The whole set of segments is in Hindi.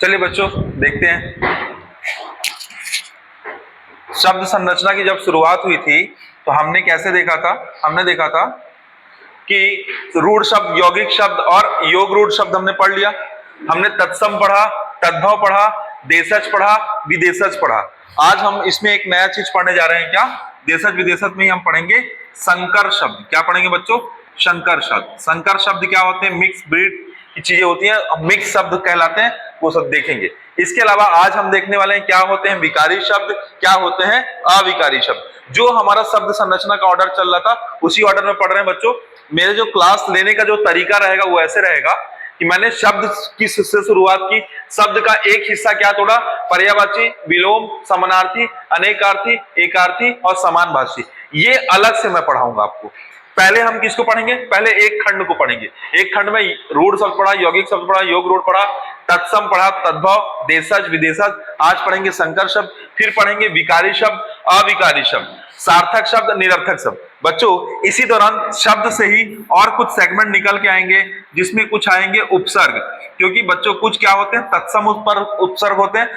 चलिए बच्चों देखते हैं। शब्द संरचना की जब शुरुआत हुई थी तो हमने कैसे देखा था? हमने देखा था कि रूढ़ शब्द, यौगिक शब्द और योग रूढ़ शब्द हमने पढ़ लिया। हमने तत्सम पढ़ा, तद्भव पढ़ा, देशज पढ़ा, विदेशज पढ़ा। आज हम इसमें एक नया चीज पढ़ने जा रहे हैं। क्या? देशज विदेशज में ही हम पढ़ेंगे संकर शब्द। क्या पढ़ेंगे बच्चों? संकर शब्द। संकर शब्द क्या होते हैं? मिक्स ब्रीड की चीजें होती हैं, मिक्स शब्द कहलाते हैं, वो सब देखेंगे। इसके अलावा आज हम देखने वाले हैं क्या होते हैं विकारी शब्द, क्या होते हैं अविकारी शब्द। जो हमारा शब्द संरचना का ऑर्डर चल रहा था उसी ऑर्डर में पढ़ रहे हैं बच्चों। मेरे जो क्लास लेने का जो तरीका रहेगा वो ऐसे रहेगा कि मैंने शब्द की से शुरुआत की। शब्द का एक हिस्सा क्या तोड़ा? पर्यायवाची, विलोम, समानार्थी, अनेकार्थी, एकार्थी और समानभाषी। ये अलग से मैं पढ़ाऊंगा आपको। पहले हम किसको पढ़ेंगे? पहले एक खंड को पढ़ेंगे। एक खंड में रूढ़ शब्द पढ़ा, यौगिक शब्द पढ़ा, योग रूढ़ पढ़ा, तत्सम पढ़ा, तद्भव, देशज, विदेशज। आज पढ़ेंगे संकर शब्द, फिर पढ़ेंगे विकारी शब्द, अविकारी शब्द, सार्थक शब्द, निरर्थक शब्द। बच्चों इसी दौरान शब्द से ही और कुछ सेगमेंट निकल के आएंगे जिसमें कुछ आएंगे उपसर्ग, क्योंकि बच्चों कुछ क्या होते हैं? तत्सम उपसर्ग होते हैं,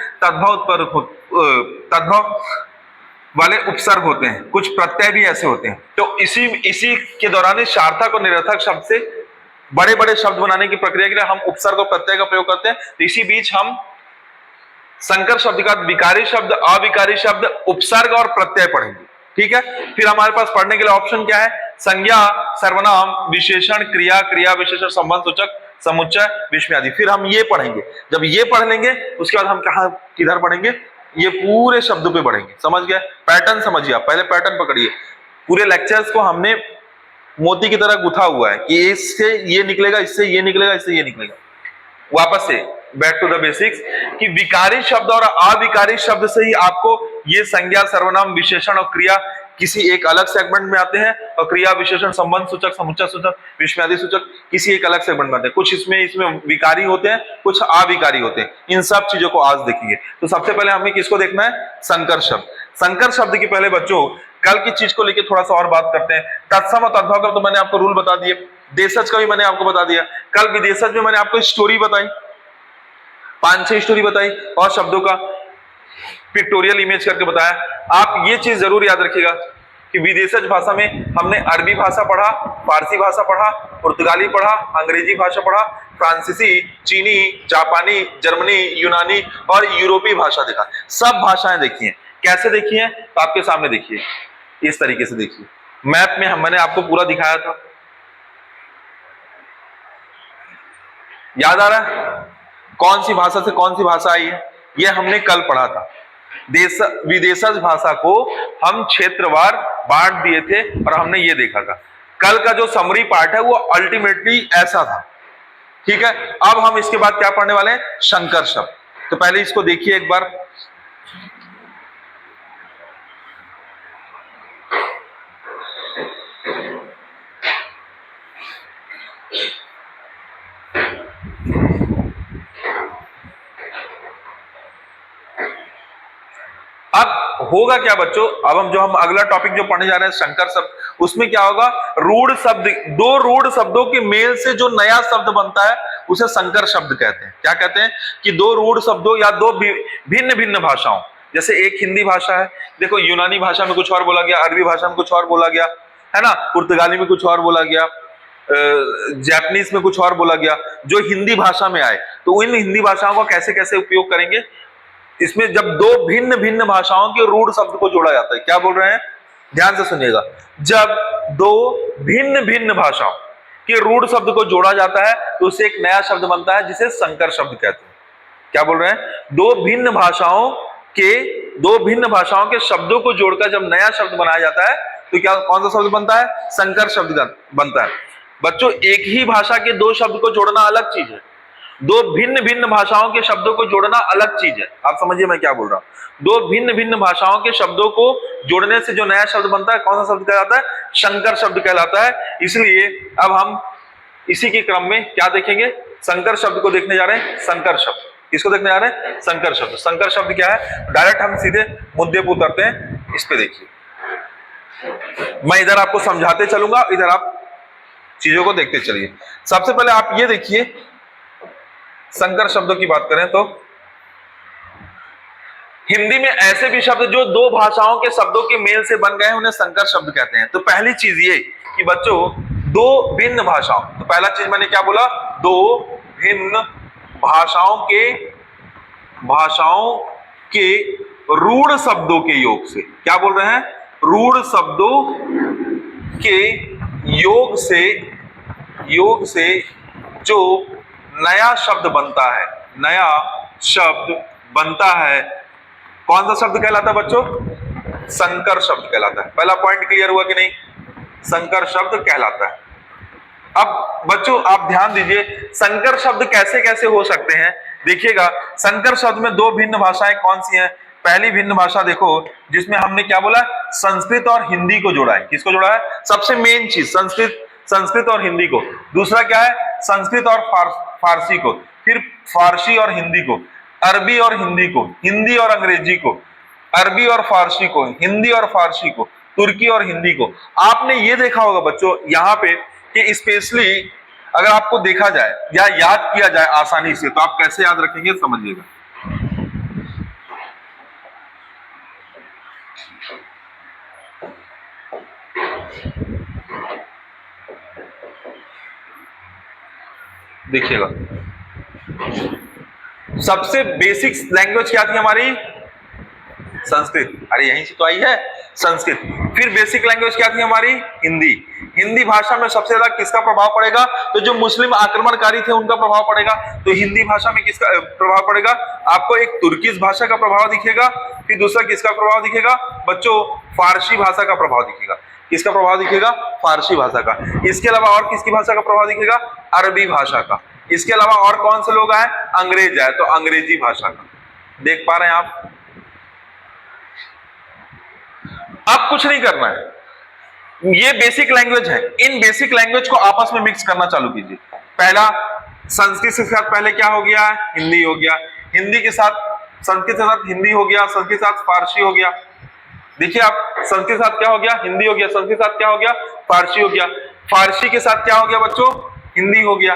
तद्भव वाले उपसर्ग होते हैं, कुछ प्रत्यय भी ऐसे होते हैं। तो इसी के दौरान सार्थक और निरर्थक शब्द से बड़े बड़े शब्द बनाने की प्रक्रिया के लिए हम उपसर्ग और प्रत्यय का प्रयोग करते हैं। तो इसी बीच हम संकर शब्द का विकारी शब्द, अविकारी शब्द, उपसर्ग और प्रत्यय पढ़ेंगे। ठीक है? फिर हमारे पास पढ़ने के लिए ऑप्शन क्या है? संज्ञा, सर्वनाम, विशेषण, क्रिया, क्रिया विशेषण, संबंध सूचक, समुच्चय, विस्मय आदि। फिर हम ये पढ़ेंगे। जब ये पढ़ लेंगे उसके बाद हम कहां किधर पढ़ेंगे? ये पूरे शब्दों पे बढ़ेंगे। समझ गए? पैटर्न समझिए आप, पहले पैटर्न पकड़िए। पूरे लेक्चर्स को हमने मोती की तरह गुथा हुआ है कि इससे ये निकलेगा, इससे ये निकलेगा, इससे ये निकलेगा। वापस से बैक टू द बेसिक्स कि विकारी शब्द और अविकारी शब्द से ही आपको ये संज्ञा, सर्वनाम, विशेषण और क्रिया किसी एक अलग सेगमेंट में आते हैं, और क्रिया, विशेषण, संबंध सूचक, समुच्चय सूचक, विस्मय आदि सूचक किसी एक अलग सेगमेंट में आते हैं। कुछ इसमें विकारी होते हैं, कुछ अविकारी होते हैं। इन सब चीजों को आज देखेंगे। तो सबसे पहले हमें किसको देखना है? संकर शब्द। संकर शब्द की पहले बच्चों कल की चीज को लेकर थोड़ा सा और बात करते हैं। तत्सम और तद्भव का तो मैंने आपको रूल बता दिए, देशज का भी मैंने आपको बता दिया। कल विदेशज में मैंने आपको स्टोरी बताई, 5-6 स्टोरी बताई और शब्दों का पिक्टोरियल इमेज करके बताया। आप ये चीज जरूर याद रखिएगा कि विदेशज भाषा में हमने अरबी भाषा पढ़ा, फारसी भाषा पढ़ा, पुर्तगाली पढ़ा, अंग्रेजी भाषा पढ़ा, फ्रांसीसी, चीनी, जापानी, जर्मनी, यूनानी और यूरोपीय भाषा देखा। सब भाषाएं देखी हैं। कैसे देखी हैं? तो आपके सामने देखिए, इस तरीके से देखिए। मैप में मैंने आपको पूरा दिखाया था, याद आ रहा है कौन सी भाषा से कौन सी भाषा आई है? ये हमने कल पढ़ा था। विदेशज भाषा को हम क्षेत्रवार बांट दिए थे और हमने ये देखा था। कल का जो समरी पार्ट है वो अल्टीमेटली ऐसा था। ठीक है? अब हम इसके बाद क्या पढ़ने वाले हैं? संकर शब्द। तो पहले इसको देखिए एक बार। अब होगा क्या बच्चों? अब हम अगला टॉपिक जो पढ़ने जा रहे हैं संकर शब्द, उसमें क्या होगा? रूढ़ शब्द, दो रूढ़ शब्दों के मेल से जो नया शब्द बनता है उसे संकर शब्द कहते हैं। क्या कहते हैं? कि दो रूढ़ शब्दों या दो भिन्न भिन्न भाषाओं, जैसे एक हिंदी भाषा है, देखो यूनानी भाषा में कुछ और बोला गया, अरबी भाषा में कुछ और बोला गया, है ना, पुर्तगाली में कुछ और बोला गया, जापानीज में कुछ और बोला गया, जो हिंदी भाषा में आए। तो इन हिंदी भाषाओं का कैसे कैसे उपयोग करेंगे? इसमें जब दो भिन्न भिन्न भाषाओं के रूढ़ शब्द को जोड़ा जाता है, क्या बोल रहे हैं? ध्यान से सुनिएगा। जब दो भिन्न भिन्न भाषाओं के रूढ़ शब्द को जोड़ा जाता है तो उससे एक नया शब्द बनता है जिसे संकर शब्द कहते हैं। क्या बोल रहे हैं? दो भिन्न भाषाओं के शब्दों को जोड़कर जब नया शब्द बनाया जाता है तो क्या, कौन सा शब्द बनता है? संकर शब्द बनता है। बच्चों एक ही भाषा के दो शब्द को जोड़ना अलग चीज है, दो भिन्न भिन्न भाषाओं के शब्दों को जोड़ना अलग चीज है। आप समझिए मैं क्या बोल रहा हूं। दो भिन्न भिन्न भाषाओं के शब्दों को जोड़ने से जो नया शब्द बनता है, कौन सा शब्द कहलाता है? संकर शब्द कहलाता है। इसलिए अब हम इसी के क्रम में क्या देखेंगे? संकर शब्द को देखने जा रहे हैं। संकर शब्द किसको देखने जा रहे हैं? संकर शब्द। संकर शब्द क्या है? डायरेक्ट हम सीधे मुद्दे पर उतरते हैं। इस पे देखिए, मैं इधर आपको समझाते चलूंगा, इधर आप चीजों को देखते चलिए। सबसे पहले आप ये देखिए, संकर शब्दों की बात करें तो हिंदी में ऐसे भी शब्द जो दो भाषाओं के शब्दों के मेल से बन गए हैं उन्हें संकर शब्द कहते हैं। तो पहली चीज ये कि बच्चों दो भिन्न भाषाओं, तो पहला चीज मैंने क्या बोला, दो भिन्न भाषाओं के रूढ़ शब्दों के योग से, क्या बोल रहे हैं, रूढ़ शब्दों के योग से जो नया शब्द बनता है, कौन सा शब्द कहलाता है बच्चों, संकर शब्द कहलाता है। पहला पॉइंट क्लियर हुआ कि नहीं, संकर शब्द कहलाता है। अब बच्चों आप ध्यान दीजिए, संकर शब्द कैसे कैसे हो सकते हैं। देखिएगा, संकर शब्द में दो भिन्न भाषाएं कौन सी हैं। पहली भिन्न भाषा देखो जिसमें हमने क्या बोला, संस्कृत और हिंदी को जोड़ा है। किसको जोड़ा है, सबसे मेन चीज संस्कृत और हिंदी को। दूसरा क्या है, संस्कृत और फारसी को, फिर फारसी और हिंदी को, अरबी और हिंदी को, हिंदी और अंग्रेजी को, अरबी और फारसी को, हिंदी और फारसी को, तुर्की और हिंदी को। आपने ये देखा होगा बच्चों यहाँ पे कि स्पेशली अगर आपको देखा जाए या याद किया जाए आसानी से, तो आप कैसे याद रखेंगे समझिएगा। देखिएगा, सबसे बेसिक लैंग्वेज क्या थी हमारी, संस्कृत। अरे यहीं से तो आई है संस्कृत। फिर बेसिक लैंग्वेज क्या थी हमारी, हिंदी। हिंदी भाषा में सबसे ज्यादा किसका प्रभाव पड़ेगा, तो जो मुस्लिम आक्रमणकारी थे उनका प्रभाव पड़ेगा। तो हिंदी भाषा में किसका प्रभाव पड़ेगा, आपको एक तुर्किश भाषा का प्रभाव दिखेगा, फिर दूसरा किसका प्रभाव दिखेगा बच्चों, फारसी भाषा का प्रभाव दिखेगा। किसका प्रभाव दिखेगा, फारसी भाषा का। इसके अलावा और किसकी भाषा का प्रभाव दिखेगा, अरबी भाषा का। इसके अलावा और कौन से लोग आए, अंग्रेज आए, तो अंग्रेजी भाषा का। देख पा रहे हैं आप। अब कुछ नहीं करना है, ये बेसिक लैंग्वेज है, इन बेसिक लैंग्वेज को आपस में मिक्स करना चालू कीजिए। पहला संस्कृत के साथ पहले क्या हो गया, हिंदी हो गया, हिंदी के साथ संस्कृत के साथ हिंदी हो गया, संस्कृत के साथ फारसी हो गया। देखिए आप, संस्कृत के साथ क्या हो गया, हिंदी हो गया, संस्कृत के साथ क्या हो गया, फारसी हो गया, फारसी के साथ क्या हो गया बच्चों, हिंदी हो गया।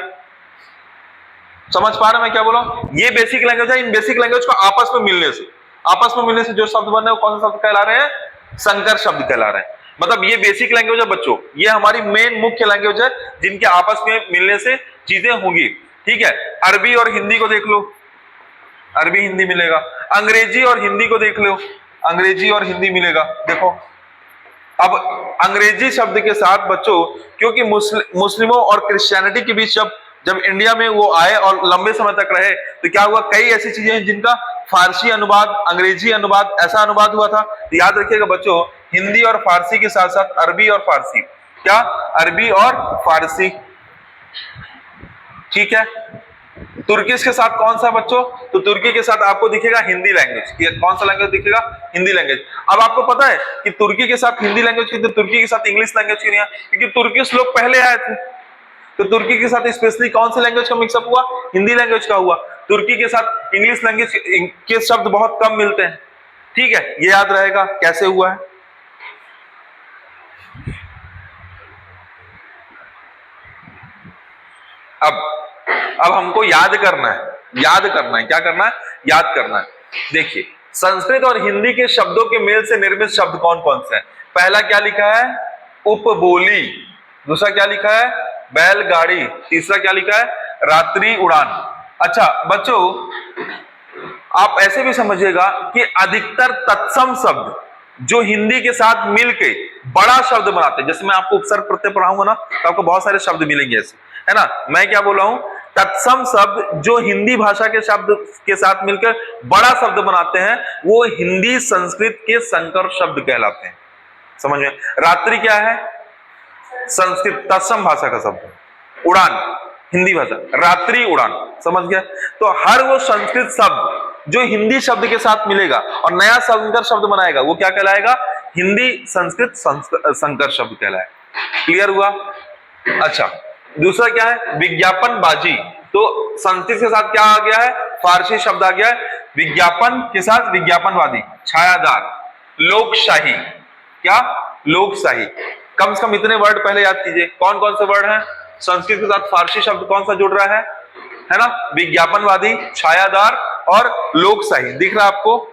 समझ पा रहे मैं क्या बोला, ये बेसिक लैंग्वेज है। इन बेसिक लैंग्वेज को आपस में मिलने से जो शब्द बन रहे हैं कौन सा शब्द कहला रहे हैं, संकर शब्द कहला रहे हैं। मतलब ये बेसिक लैंग्वेज है बच्चों, ये हमारी मेन मुख्य लैंग्वेज है जिनके आपस में मिलने से चीजें होंगी। ठीक है, अरबी और हिंदी को देख लो, अरबी हिंदी मिलेगा। अंग्रेजी और हिंदी को देख लो, अंग्रेजी और हिंदी मिलेगा। देखो अब अंग्रेजी शब्द के साथ बच्चों, क्योंकि मुस्लिमों और क्रिश्चियनिटी के बीच जब इंडिया में वो आए और लंबे समय तक रहे, तो क्या हुआ, कई ऐसी चीजें हैं जिनका फारसी अनुवाद, अंग्रेजी अनुवाद, ऐसा अनुवाद हुआ था। तो याद रखिएगा बच्चों, हिंदी और फारसी के साथ साथ अरबी और फारसी, क्या, अरबी और फारसी। ठीक है, तुर्किश के साथ कौन सा बच्चों, तो तुर्की के साथ आपको दिखेगा हिंदी लैंग्वेज। कौन सा लैंग्वेज दिखेगा, हिंदी लैंग्वेज। अब आपको पता है कि तुर्की के साथ हिंदी लैंग्वेज की, तो तुर्की के साथ इंग्लिश लैंग्वेज क्यों नहीं है, क्योंकि तुर्किश लोग पहले आए थे। तो तुर्की के साथ स्पेशली कौन से लैंग्वेज का मिक्सअप हुआ, हिंदी लैंग्वेज का हुआ। तुर्की के साथ इंग्लिश लैंग्वेज के शब्द बहुत कम मिलते हैं। ठीक है, ये याद रहेगा कैसे हुआ है। अब हमको याद करना है, क्या करना है, याद करना है। देखिए, संस्कृत और हिंदी के शब्दों के मेल से निर्मित शब्द कौन कौन से हैं। पहला क्या लिखा है, उपबोली। दूसरा क्या लिखा है, बैलगाड़ी। तीसरा क्या लिखा है, रात्रि उड़ान। अच्छा बच्चों, आप ऐसे भी समझिएगा कि अधिकतर तत्सम शब्द जो हिंदी के साथ मिलके बड़ा शब्द बनाते हैं, जैसे मैं आपको उपसर्ग प्रत्यय पढ़ाऊंगा ना, तो आपको बहुत सारे शब्द मिलेंगे ऐसे, है ना। मैं क्या बोला हूं, तत्सम शब्द जो हिंदी भाषा के शब्द के साथ मिलकर बड़ा शब्द बनाते हैं, वो हिंदी संस्कृत के संकर शब्द कहलाते हैं। समझ में, रात्रि क्या है, संस्कृत तत्सम भाषा का शब्द, उड़ान हिंदी भाषा, रात्रि उड़ान। समझ गया, तो हर वो संस्कृत शब्द जो हिंदी शब्द के साथ मिलेगा और नया संकर शब्द बनाएगा, वो क्या कहलाएगा, हिंदी संस्कृत संकर शब्द कहलाएगा। क्लियर हुआ। अच्छा, दूसरा क्या है, विज्ञापन बाजी। तो संस्कृत के साथ क्या आ गया है, फारसी शब्द आ गया है, विज्ञापन के साथ विज्ञापनवादी, छायादार, लोकशाही। क्या, लोकशाही। कम से कम इतने वर्ड पहले याद कीजिए, कौन कौन से वर्ड हैं, संस्कृत के साथ फारसी शब्द कौन सा जुड़ रहा है ना, विज्ञापनवादी, छायादार और लोकशाही। दिख रहा है आपको,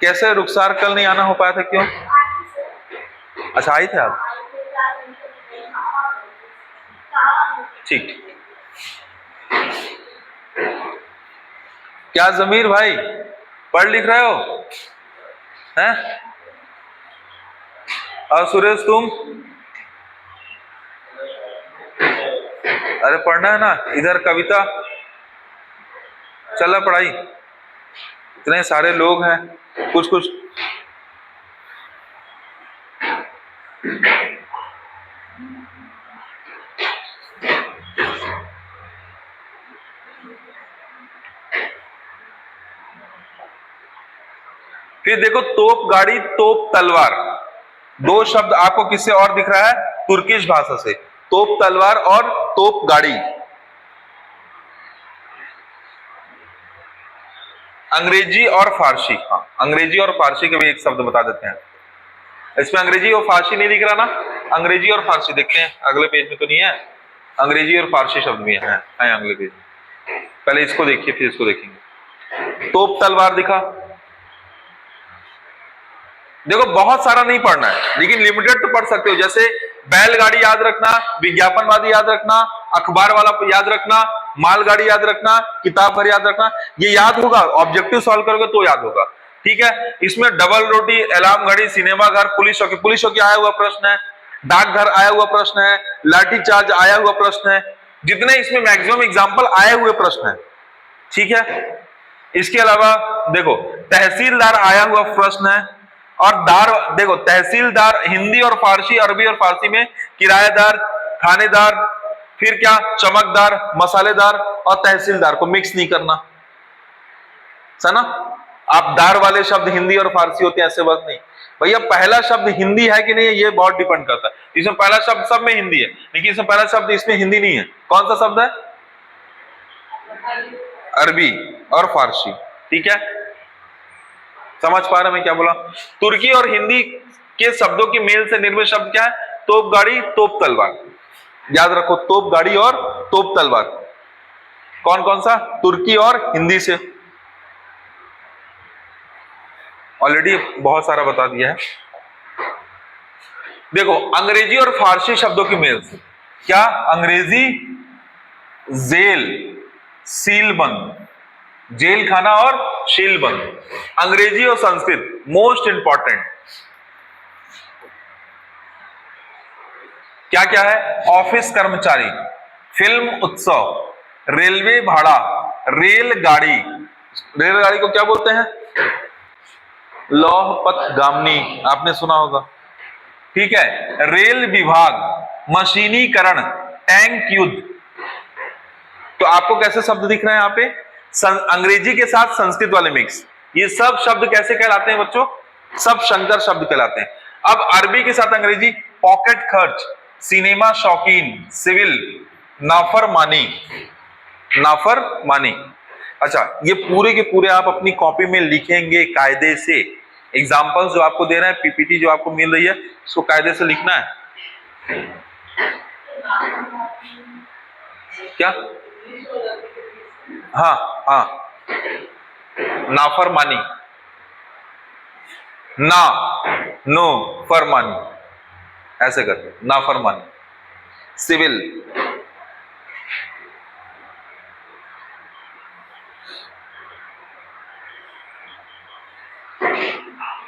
कैसे रुखसार कल नहीं आना हो पाया था, क्यों? अच्छा आई थे आप, ठीक। क्या जमीर भाई पढ़ लिख रहे हो हैं? और सुरेश तुम? अरे पढ़ना है ना, इधर कविता चल पढ़ाई, इतने सारे लोग हैं, कुछ कुछ फिर देखो तोप गाड़ी, तोप तलवार, दो शब्द आपको किससे और दिख रहा है? तुर्किश भाषा से, तोप तलवार और तोप गाड़ी। अंग्रेजी और फारसी, हाँ अंग्रेजी और फारसी के भी एक शब्द बता देते हैं। इसमें अंग्रेजी और फारसी नहीं दिख रहा ना, अंग्रेजी और फारसी देखते हैं, अगले पेज में तो नहीं है, अंग्रेजी और फारसी शब्द भी है अगले पेज में। पहले इसको देखिए फिर इसको देखेंगे। तोप तलवार दिखा, देखो बहुत सारा नहीं पढ़ना है लेकिन लिमिटेड तो पढ़ सकते हो, जैसे बैलगाड़ी याद रखना, विज्ञापनवादी याद रखना, अखबार वाला याद रखना, मालगाड़ी याद रखना, किताब भर याद रखना, ये याद होगा, ऑब्जेक्टिव सॉल्व करोगे तो याद होगा, ठीक है। इसमें डबल रोटी, अलार्म घड़ी, सिनेमा घर, पुलिस चौकी, पुलिस चौकी आया हुआ प्रश्न है, डाकघर आया हुआ प्रश्न है, लाठी चार्ज आया हुआ प्रश्न है, जितने इसमें मैक्सिमम एग्जाम्पल आए हुए प्रश्न है, ठीक है। इसके अलावा देखो तहसीलदार आया हुआ प्रश्न है, और दार देखो तहसीलदार हिंदी और फारसी, अरबी और फारसी में किराएदार, थानेदार, फिर क्या चमकदार, मसालेदार, और तहसीलदार को मिक्स नहीं करना, ना। आप दार वाले शब्द हिंदी और फारसी होते हैं ऐसे बात नहीं भैया, पहला शब्द हिंदी है कि नहीं ये बहुत डिपेंड करता है। इसमें पहला शब्द सब में हिंदी है लेकिन इसमें पहला शब्द इसमें हिंदी नहीं है, कौन सा शब्द है? अरबी और फारसी, ठीक है। समझ पा रहे मैं क्या बोला? तुर्की और हिंदी के शब्दों की मेल से निर्मित शब्द क्या है? तोप गाड़ी, तोप तलवार, याद रखो, तोप गाड़ी और तोप तलवार। कौन कौन सा? तुर्की और हिंदी से, ऑलरेडी बहुत सारा बता दिया है। देखो अंग्रेजी और फारसी शब्दों की मेल से क्या? अंग्रेजी जेल, सीलबंद, जेल खाना और शीलबंद। अंग्रेजी और संस्कृत मोस्ट इंपॉर्टेंट क्या क्या है? ऑफिस कर्मचारी, फिल्म उत्सव, रेलवे भाड़ा, रेलगाड़ी, रेलगाड़ी को क्या बोलते हैं? लौह पथगामिनी, आपने सुना होगा, ठीक है। रेल विभाग, मशीनीकरण, टैंक युद्ध। तो आपको कैसे शब्द दिख रहे हैं यहाँ पे? अंग्रेजी के साथ संस्कृत वाले मिक्स, ये सब शब्द कैसे कहलाते हैं बच्चों? सब शंकर शब्द कहलाते हैं। अब अरबी के साथ अंग्रेजी, पॉकेट खर्च, सिनेमा शौकीन, सिविल, नाफरमानी, नाफरमानी। अच्छा ये पूरे के पूरे आप अपनी कॉपी में लिखेंगे कायदे से, एग्जाम्पल्स जो आपको दे रहे हैं, पीपीटी जो आपको मिल रही है उसको कायदे से लिखना है। क्या? हाँ हाँ, नाफरमानी, ना नो फरमानी, ऐसे करते नाफरमानी। सिविल,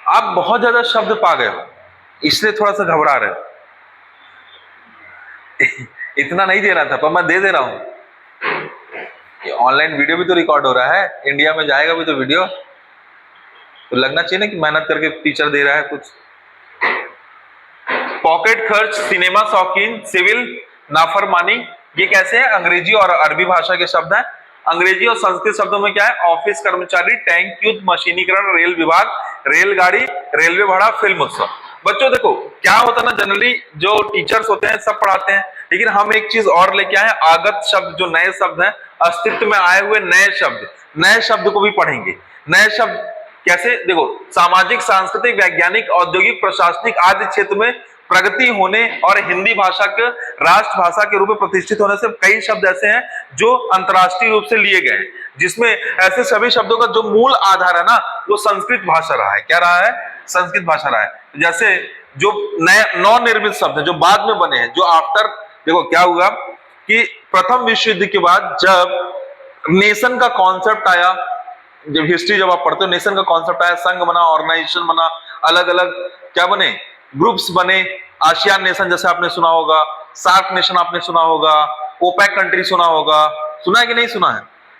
आप बहुत ज्यादा शब्द पा गए हो इसलिए थोड़ा सा घबरा रहे हो। इतना नहीं दे रहा था पर मैं दे रहा हूं। ये ऑनलाइन वीडियो भी तो रिकॉर्ड हो रहा है, इंडिया में जाएगा भी तो वीडियो, तो लगना चाहिए ना कि मेहनत करके टीचर दे रहा है कुछ। पॉकेट खर्च, सिनेमा शौकीन, सिविल, नाफरमानी, ये कैसे है? अंग्रेजी और अरबी भाषा के शब्द हैं। अंग्रेजी और संस्कृत शब्दों में क्या है? ऑफिस कर्मचारी, टैंक युद्ध, मशीनीकरण, रेल विभाग, रेलगाड़ी, रेलवे भाड़ा, फिल्म उत्सव। बच्चों देखो क्या होता है ना, जनरली जो टीचर्स होते हैं सब पढ़ाते हैं, लेकिन हम एक चीज और लेके आए, आगत शब्द, जो नए शब्द हैं, अस्तित्व में आए हुए नए शब्द, नए शब्द को भी पढ़ेंगे। नए शब्द कैसे? देखो सामाजिक, सांस्कृतिक, वैज्ञानिक, औद्योगिक, प्रशासनिक आदि क्षेत्र में प्रगति होने और हिंदी भाषा के राष्ट्रभाषा के रूप में प्रतिष्ठित होने से कई शब्द ऐसे हैं जो अंतर्राष्ट्रीय रूप से लिए गए हैं, जिसमें ऐसे सभी शब्दों का जो मूल आधार है ना वो संस्कृत भाषा रहा है। क्या रहा है? संस्कृत भाषा रहा है। जैसे जो नए नवनिर्मित शब्द है जो बाद में बने हैं, जो आफ्टर, देखो क्या हुआ कि प्रथम विश्व युद्ध के बाद जब नेशन का कॉन्सेप्ट आया, जब हिस्ट्री जब आप पढ़ते हो, नेशन का कॉन्सेप्ट आया, संघ बना, ऑर्गेनाइजेशन बना, अलग अलग क्या बने, ग्रुप्स बने, आसियान नेशन जैसे आपने सुना होगा, सार्क नेशन आपने सुना होगा, ओपेक कंट्री सुना होगा, सुना है कि नहीं सुना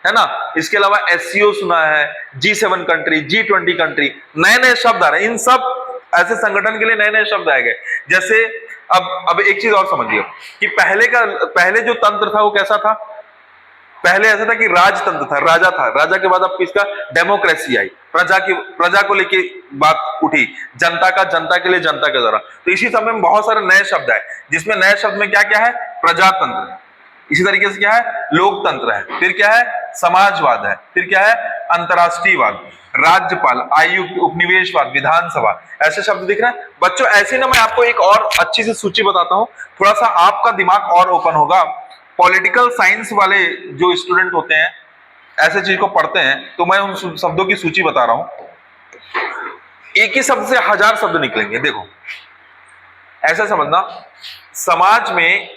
है ना? इसके अलावा एससीओ सुना है, G7 कंट्री, G20 कंट्री, नए नए शब्द आ रहे हैं। इन सब ऐसे संगठन के लिए नए नए शब्द आए गए। जैसे अब एक चीज और समझिए कि पहले जो तंत्र था वो कैसा था? पहले ऐसा था कि राजतंत्र था, राजा था, राजा के बाद अब किसका? डेमोक्रेसी आई, प्रजा को लेके बात उठी, जनता के लिए, जनता के द्वारा। तो इसी समय में बहुत सारे नए शब्द आए, जिसमें नए शब्द में क्या क्या है? प्रजातंत्र है, इसी तरीके से क्या है? लोकतंत्र है, फिर क्या है? समाजवाद है, फिर क्या है? अंतरराष्ट्रीयवाद, राज्यपाल, आयुक्त, उपनिवेशवाद, विधानसभा, ऐसे शब्द दिख रहे हैं बच्चों। ऐसे ना मैं आपको एक और अच्छी सी सूची बताता हूं, थोड़ा सा आपका दिमाग और ओपन होगा। पॉलिटिकल साइंस वाले जो स्टूडेंट होते हैं ऐसे चीज को पढ़ते हैं, तो मैं उन शब्दों की सूची बता रहा हूं। एक ही शब्द से 1000 शब्द निकलेंगे। देखो ऐसा समझना, समाज में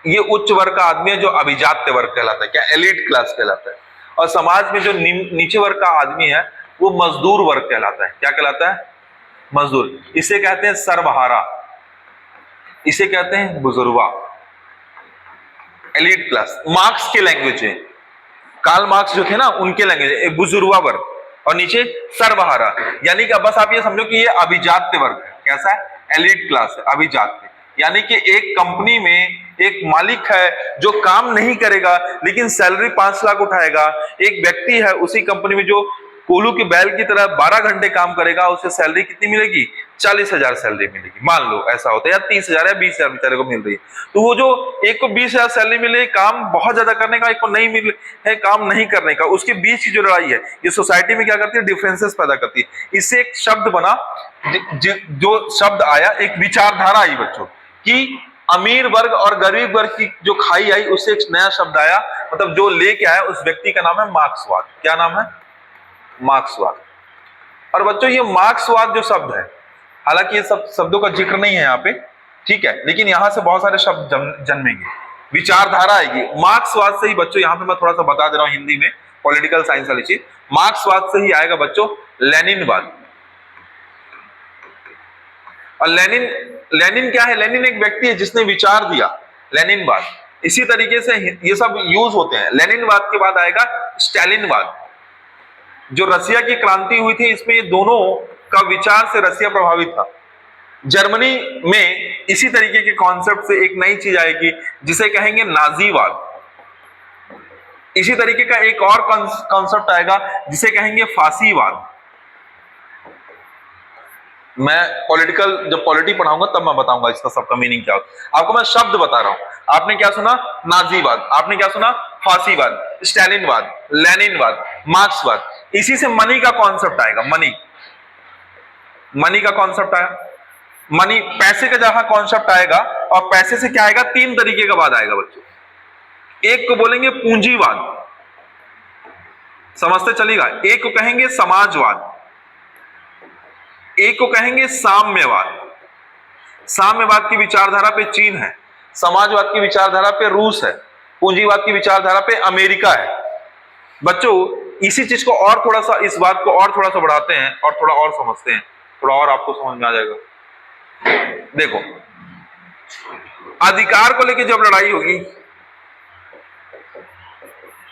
ये उच्च वर्ग का आदमी है जो अभिजात्य वर्ग कहलाता है, क्या? एलिट क्लास कहलाता है। और समाज में जो नीचे वर्ग का आदमी है वो मजदूर वर्ग कहलाता है। क्या कहलाता है? मजदूर। इसे कहते हैं सर्वहारा, इसे कहते हैं बुजुर्गा, एलिट क्लास। मार्क्स के लैंग्वेज है, कार्ल मार्क्स जो थे ना उनके लैंग्वेज, एक बुजुर्गा वर्ग और नीचे सर्वहारा, यानी कि बस आप ये समझो कि ये अभिजात्य वर्ग है। कैसा है? एलिट क्लास है, अभिजात्य। यानी कि एक कंपनी में एक मालिक है जो काम नहीं करेगा लेकिन सैलरी 5 लाख उठाएगा, एक व्यक्ति है उसी कंपनी में जो कोल्हू के बैल की तरह 12 घंटे काम करेगा, उसे सैलरी कितनी मिलेगी? 40,000 सैलरी मिलेगी, मान लो ऐसा होता है, या 30,000 या 20,000 बेचारे को मिल रही है। तो वो जो एक को 20,000 सैलरी मिले काम बहुत ज्यादा करने का, एक को नहीं मिले है काम नहीं करने का, उसके बीच की जो लड़ाई है ये सोसाइटी में क्या करती है? डिफरेंसेस पैदा करती है। इससे एक शब्द बना, जो शब्द आया, एक विचारधारा आई बच्चों कि अमीर वर्ग और गरीब वर्ग की जो खाई आई, उससे एक नया शब्द आया, मतलब जो लेके आया उस व्यक्ति का नाम है मार्क्सवाद। क्या नाम है? मार्क्सवाद। और बच्चों ये मार्क्सवाद जो शब्द है, हालांकि ये सब शब्दों का जिक्र नहीं है यहाँ पे, ठीक है, लेकिन यहां से बहुत सारे शब्द जन्मेंगे, विचारधारा आएगी। मार्क्सवाद से ही बच्चों, यहाँ पे मैं थोड़ा सा बता दे रहा हूं हिंदी में, पॉलिटिकल साइंस वाली चीज, मार्क्सवाद से ही आएगा बच्चों लेनिनवाद। और लेनिन क्या है? लेनिन एक व्यक्ति है जिसने विचार दिया, लेनिनवाद। इसी तरीके से ये सब यूज होते हैं। लेनिनवाद के बाद आएगा स्टालिनवाद। जो रसिया की क्रांति हुई थी, इसमें ये दोनों का विचार से रसिया प्रभावित था। जर्मनी में इसी तरीके के कॉन्सेप्ट से एक नई चीज आएगी जिसे कहेंगे नाजीवाद। इसी तरीके का एक और कॉन्सेप्ट आएगा जिसे कहेंगे फांसीवाद। मैं जब पॉलिटी पढ़ाऊंगा तब मैं बताऊंगा इसका सबका मीनिंग क्या होता है। आपको मैं शब्द बता रहा हूं। आपने क्या सुना? नाजीवाद। आपने क्या सुना? फांसीवाद, स्टालिनवाद, लेनिनवाद, मार्क्सवाद। इसी से मनी का कॉन्सेप्ट आएगा। मनी का कॉन्सेप्ट आया, मनी पैसे का जहां कॉन्सेप्ट आएगा, और पैसे से क्या आएगा? 3 तरीके का बाद आएगा बच्चों। एक को बोलेंगे पूंजीवाद, समझते चलेगा। एक को कहेंगे समाजवाद, एक को कहेंगे साम्यवाद। साम्यवाद की विचारधारा पे चीन है, समाजवाद की विचारधारा पे रूस है, पूंजीवाद की विचारधारा पे अमेरिका है। बच्चों इसी चीज को और थोड़ा सा, इस बात को और थोड़ा सा बढ़ाते हैं और थोड़ा और समझते हैं, थोड़ा और आपको समझ में आ जाएगा। देखो अधिकार को लेकर जब लड़ाई होगी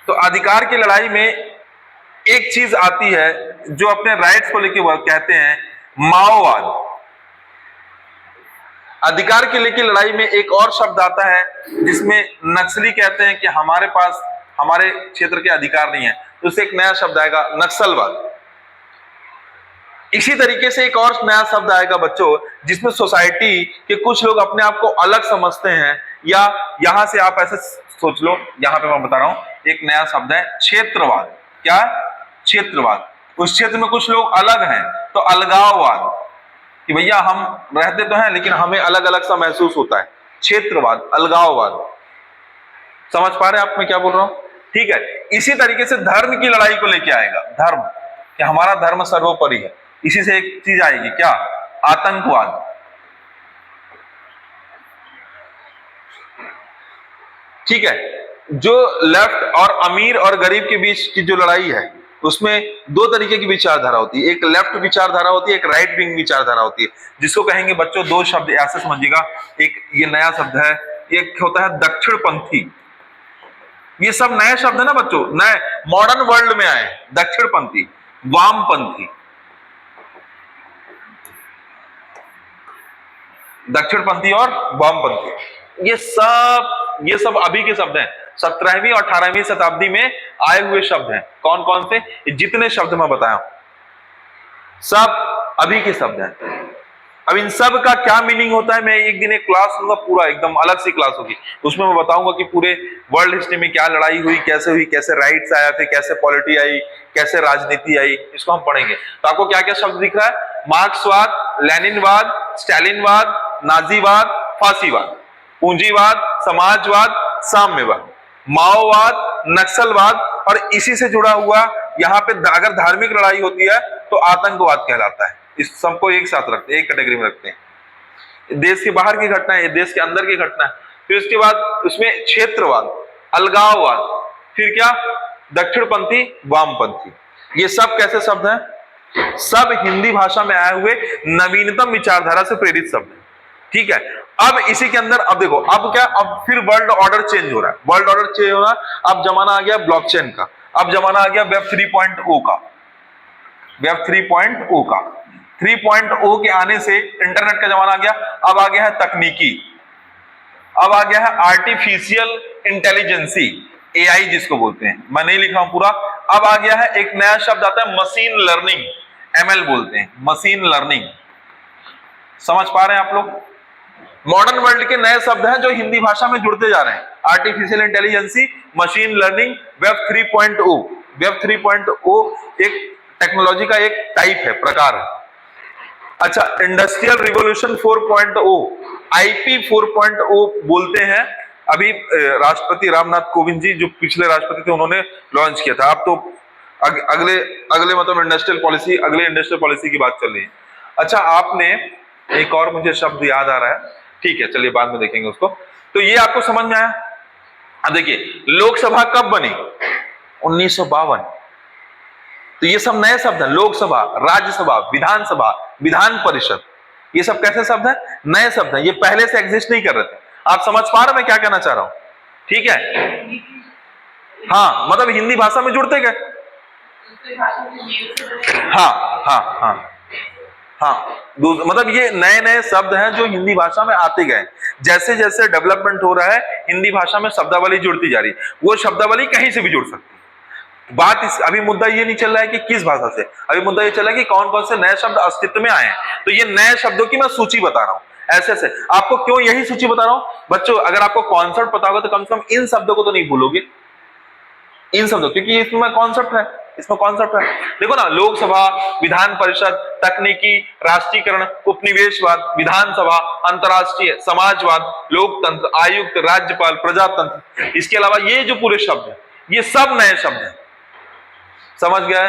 तो अधिकार की लड़ाई में एक चीज आती है जो अपने राइट्स को लेकर कहते हैं माओवाद। अधिकार के लेकर लड़ाई में एक और शब्द आता है जिसमें नक्सली कहते हैं कि हमारे पास हमारे क्षेत्र के अधिकार नहीं है, तो उससे एक नया शब्द आएगा नक्सलवाद। इसी तरीके से एक और नया शब्द आएगा बच्चों जिसमें सोसाइटी के कुछ लोग अपने आप को अलग समझते हैं, या यहां से आप ऐसे सोच लो, यहां पे मैं बता रहा हूं एक नया शब्द है क्षेत्रवाद। क्या? क्षेत्रवाद। उस क्षेत्र में कुछ लोग अलग हैं तो अलगाववाद। कि भैया हम रहते तो हैं लेकिन हमें अलग अलग सा महसूस होता है, क्षेत्रवाद, अलगाववाद। समझ पा रहे हैं आप मैं क्या बोल रहा हूं? ठीक है, इसी तरीके से धर्म की लड़ाई को लेके आएगा, धर्म कि हमारा धर्म सर्वोपरि है। इसी से एक चीज आएगी क्या, आतंकवाद। ठीक है, जो लेफ्ट और अमीर और गरीब के बीच की जो लड़ाई है उसमें दो तरीके की विचारधारा होती है, एक लेफ्ट विचारधारा होती है, एक राइट विंग विचारधारा होती है, जिसको कहेंगे बच्चों दो शब्द ऐसे समझिएगा, एक ये नया शब्द है, एक होता है दक्षिणपंथी। ये सब नए शब्द है ना बच्चों, नए मॉडर्न वर्ल्ड में आए। दक्षिणपंथी, वामपंथी, दक्षिणपंथी और वामपंथी, ये सब अभी के शब्द हैं, 17वीं और 18वीं शताब्दी में आए हुए शब्द हैं। कौन कौन से, जितने शब्द मैं बताया सब अभी के शब्द हैं। अब इन सब का क्या मीनिंग होता है, मैं एक दिन एक क्लास लूंगा, पूरा एकदम अलग सी क्लास होगी, उसमें मैं बताऊंगा कि पूरे वर्ल्ड हिस्ट्री में क्या लड़ाई हुई, कैसे राइट्स आया, फिर कैसे पॉलिटी आई, कैसे राजनीति आई, इसको हम पढ़ेंगे। तो आपको क्या क्या शब्द दिख रहा है, मार्क्सवाद, लेनिनवाद, स्टालिनवाद, नाजीवाद, फांसीवाद, पूंजीवाद, समाजवाद, साम्यवाद, माओवाद, नक्सलवाद, और इसी से जुड़ा हुआ यहाँ पे अगर धार्मिक लड़ाई होती है तो आतंकवाद कहलाता है। इस सबको एक साथ रखते हैं, एक कैटेगरी में रखते हैं। देश के बाहर की घटना है, देश के अंदर की घटना है। फिर उसके बाद उसमें क्षेत्रवाद, अलगाववाद, फिर क्या, दक्षिणपंथी, वामपंथी। ये सब कैसे शब्द हैं, सब हिंदी भाषा में आए हुए नवीनतम विचारधारा से प्रेरित शब्द हैं। ठीक है, अब इसी के अंदर अब देखो, अब क्या, अब फिर वर्ल्ड ऑर्डर चेंज हो रहा है, वर्ल्ड ऑर्डर चेंज हो रहा है। अब जमाना आ गया ब्लॉकचेन का, अब जमाना आ गया वेब 3.0 का, वेब 3.0 का। 3.0 के आने से इंटरनेट का जमाना आ गया। अब आ गया है तकनीकी, अब आ गया है आर्टिफिशियल इंटेलिजेंसी, एआई जिसको बोलते हैं, मैं नहीं लिख रहा हूं पूरा। अब आ गया है एक नया शब्द आता है मशीन लर्निंग, एमएल बोलते हैं, मशीन लर्निंग। समझ पा रहे हैं आप लोग? मॉडर्न वर्ल्ड के नए शब्द हैं जो हिंदी भाषा में जुड़ते जा रहे हैं, artificial intelligence, machine learning, web 3.0। Web 3.0 एक टेक्नोलॉजी का एक टाइप है, प्रकार है। अच्छा, इंडस्ट्रियल रिवॉल्यूशन 4.0, आईपी 4.0 बोलते हैं। अभी राष्ट्रपति रामनाथ कोविंद जी जो पिछले राष्ट्रपति थे उन्होंने लॉन्च किया था। अब तो अगले मतलब इंडस्ट्रियल पॉलिसी, अगले इंडस्ट्रियल पॉलिसी की बात चल रही है। अच्छा, आपने एक और मुझे शब्द याद आ रहा है, ठीक है चलिए बाद में देखेंगे उसको। तो ये आपको समझ में आया? अब देखिए, लोकसभा कब बनी, 1952। तो ये सब नए शब्द हैं, लोकसभा, राज्यसभा, विधानसभा, विधान परिषद, ये सब कैसे शब्द हैं, नए शब्द हैं, ये पहले से एग्जिस्ट नहीं कर रहे थे। आप समझ पा रहे मैं क्या कहना चाह रहा हूं? ठीक है, हाँ, मतलब हिंदी भाषा में जुड़ते गए। हाँ हाँ हाँ हाँ, मतलब ये नए नए शब्द हैं जो हिंदी भाषा में आते गए। जैसे जैसे डेवलपमेंट हो रहा है हिंदी भाषा में शब्दावली जुड़ती जा रही है, वो शब्दावली कहीं से भी जुड़ सकती है। बात अभी मुद्दा ये नहीं चल रहा है कि किस भाषा से, अभी मुद्दा ये चल रहा है कि कौन कौन से नए शब्द अस्तित्व में आए हैं। तो ये नए शब्दों की मैं सूची बता रहा हूं, ऐसे ऐसे। आपको क्यों यही सूची बता रहा हूं बच्चों, अगर आपको कॉन्सेप्ट पता होगा तो कम से कम इन शब्दों को तो नहीं भूलोगे, इन शब्दों, क्योंकि इसमें कॉन्सेप्ट है, इसमें कॉन्सेप्ट है। देखो ना, लोकसभा, विधान परिषद, तकनीकी, राष्ट्रीयकरण, उपनिवेशवाद, विधानसभा, अंतरराष्ट्रीय, समाजवाद, लोकतंत्र, आयुक्त, राज्यपाल, प्रजातंत्र, इसके अलावा ये जो पूरे शब्द हैं ये सब नए शब्द हैं। समझ गए?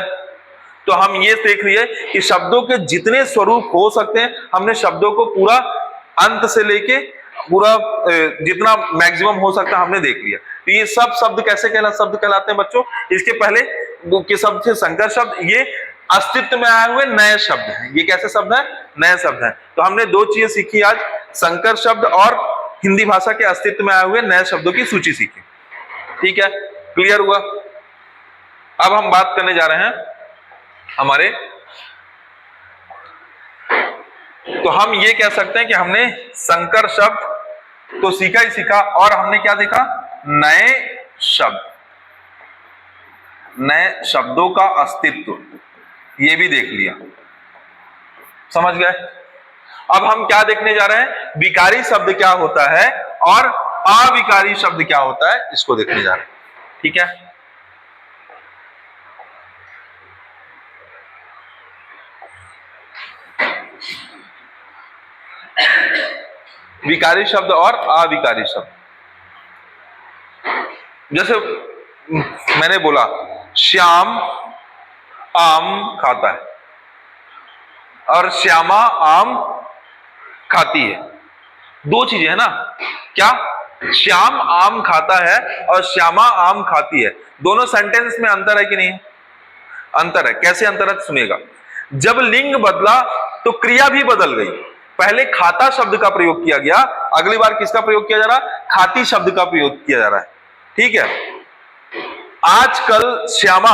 तो हम ये देख रही है कि शब्दों के जितने स्वरूप हो सकते हैं हमने शब्दों को पूरा अंत से लेके पूरा जितना मैक्सिमम हो सकता है हमने देख लिया। तो ये सब शब्द कैसे शब्द कहलाते हैं बच्चों? इसके पहले के शब्द थे संकर शब्द, ये अस्तित्व में आए हुए नए शब्द हैं। ये कैसे शब्द हैं? नए शब्द हैं। तो हमने दो चीजें सीखी आज, संकर शब्द और हिंदी भाषा के अस्तित्व में आए हुए नए शब्दों की सूची सीखी। ठीक है, क्लियर हुआ? अब हम बात करने जा रहे हैं हमारे, तो हम ये कह सकते हैं कि हमने संकर शब्द तो सीखा ही सीखा, और हमने क्या देखा? नए शब्द, नए शब्दों का अस्तित्व, ये भी देख लिया। समझ गए? अब हम क्या देखने जा रहे हैं? विकारी शब्द क्या होता है और अविकारी शब्द क्या होता है, इसको देखने जा रहे हैं। ठीक है, विकारी शब्द और अविकारी शब्द। जैसे मैंने बोला श्याम आम खाता है और श्यामा आम खाती है, दो चीजें है ना। क्या? श्याम आम खाता है और श्यामा आम खाती है, दोनों सेंटेंस में अंतर है कि नहीं? अंतर है। कैसे अंतर है सुनिएगा। जब लिंग बदला तो क्रिया भी बदल गई। पहले खाता शब्द का प्रयोग किया गया, अगली बार किसका प्रयोग किया जा रहा? खाती शब्द का प्रयोग किया जा रहा है। ठीक है। आजकल श्यामा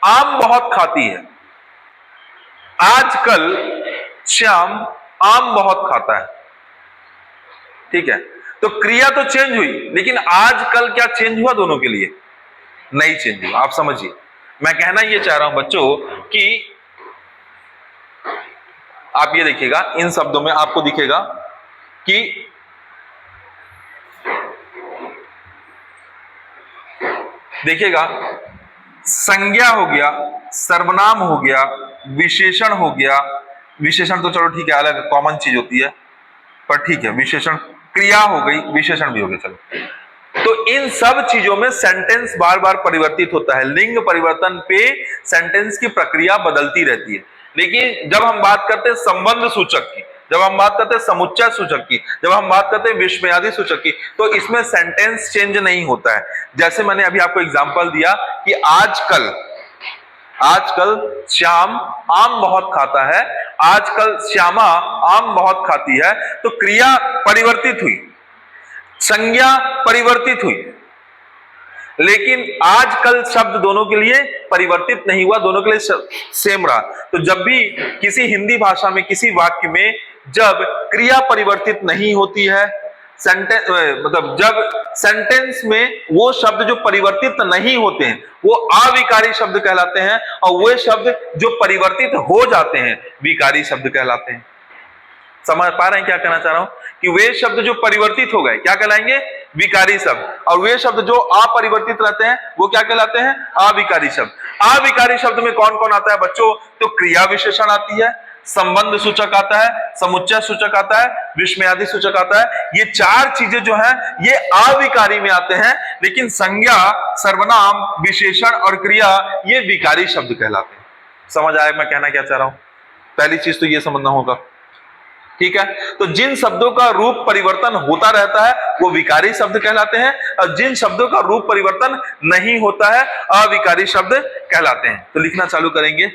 आम बहुत खाती है, आजकल श्याम आम बहुत खाता है। ठीक है। तो क्रिया तो चेंज हुई, लेकिन आजकल क्या चेंज हुआ दोनों के लिए? नहीं चेंज हुआ। आप समझिए, मैं कहना ये चाह रहा हूं बच्चों कि आप ये देखिएगा, इन शब्दों में आपको दिखेगा कि देखिएगा संज्ञा हो गया, सर्वनाम हो गया, विशेषण हो गया। विशेषण तो चलो ठीक है, अलग कॉमन चीज होती है, पर ठीक है। विशेषण, क्रिया हो गई, विशेषण भी हो गया। चलो, तो इन सब चीजों में सेंटेंस बार बार परिवर्तित होता है। लिंग परिवर्तन पे सेंटेंस की प्रक्रिया बदलती रहती है। लेकिन जब हम बात करते हैं संबंध सूचक की, जब हम बात करते हैं समुच्चय सूचक की, जब हम बात करते हैं विस्मयादि सूचक की, तो इसमें सेंटेंस चेंज नहीं होता है। जैसे मैंने अभी आपको एग्जांपल दिया कि आजकल श्याम आम बहुत खाता है, आजकल श्यामा आम बहुत खाती है। तो क्रिया परिवर्तित हुई, संज्ञा परिवर्तित हुई, लेकिन आजकल शब्द दोनों के लिए परिवर्तित नहीं हुआ, दोनों के लिए सेम रहा। तो जब भी किसी हिंदी भाषा में किसी वाक्य में जब क्रिया परिवर्तित नहीं होती है, सेंटेंस मतलब जब सेंटेंस में वो शब्द जो परिवर्तित नहीं होते हैं वो अविकारी शब्द कहलाते हैं, और वे शब्द जो परिवर्तित हो जाते हैं विकारी शब्द कहलाते हैं। समझ पा रहे हैं क्या कहना चाह रहा हूं? कि वे शब्द जो परिवर्तित हो गए क्या कहलाएंगे? विकारी शब्द, और वे शब्द जो अपरिवर्तित रहते हैं वो क्या कहलाते हैं? अविकारी शब्द। अविकारी शब्द में कौन कौन आता है बच्चों? तो क्रिया विशेषण आती है, संबंध सूचक आता है, समुच्चय सूचक आता है, विस्मयादि सूचक आता है। ये चार चीजें जो है ये अविकारी में आते हैं, लेकिन संज्ञा, सर्वनाम, विशेषण और क्रिया ये विकारी शब्द कहलाते हैं। समझ आया मैं कहना क्या चाह रहा हूं? पहली चीज तो ये समझना होगा। ठीक है। तो जिन शब्दों का रूप परिवर्तन होता रहता है वो विकारी शब्द कहलाते हैं, और जिन शब्दों का रूप परिवर्तन नहीं होता है अविकारी शब्द कहलाते हैं। तो लिखना चालू करेंगे।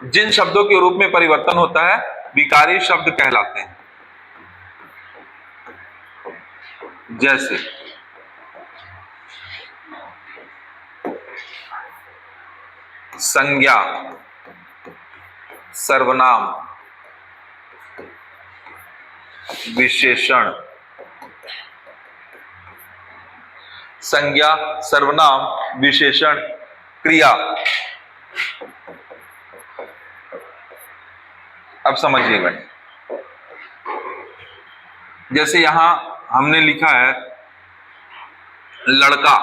जिन शब्दों के रूप में परिवर्तन होता है विकारी शब्द कहलाते हैं। जैसे संज्ञा, सर्वनाम, विशेषण। संज्ञा, सर्वनाम, विशेषण, क्रिया। अब समझिएगा, जैसे यहां हमने लिखा है लड़का,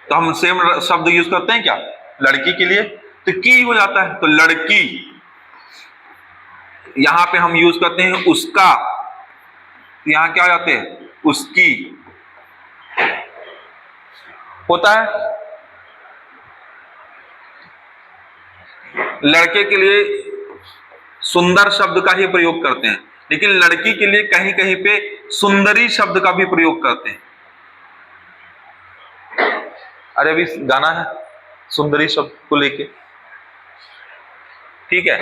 तो हम सेम शब्द यूज करते हैं क्या लड़की के लिए? तो की हो जाता है, तो लड़की। यहां पे हम यूज करते हैं उसका, तो यहां क्या हो जाते हैं? उसकी होता है। लड़के के लिए सुंदर शब्द का ही प्रयोग करते हैं, लेकिन लड़की के लिए कहीं कहीं पे सुंदरी शब्द का भी प्रयोग करते हैं। अरे अभी गाना है सुंदरी शब्द को लेके, ठीक है।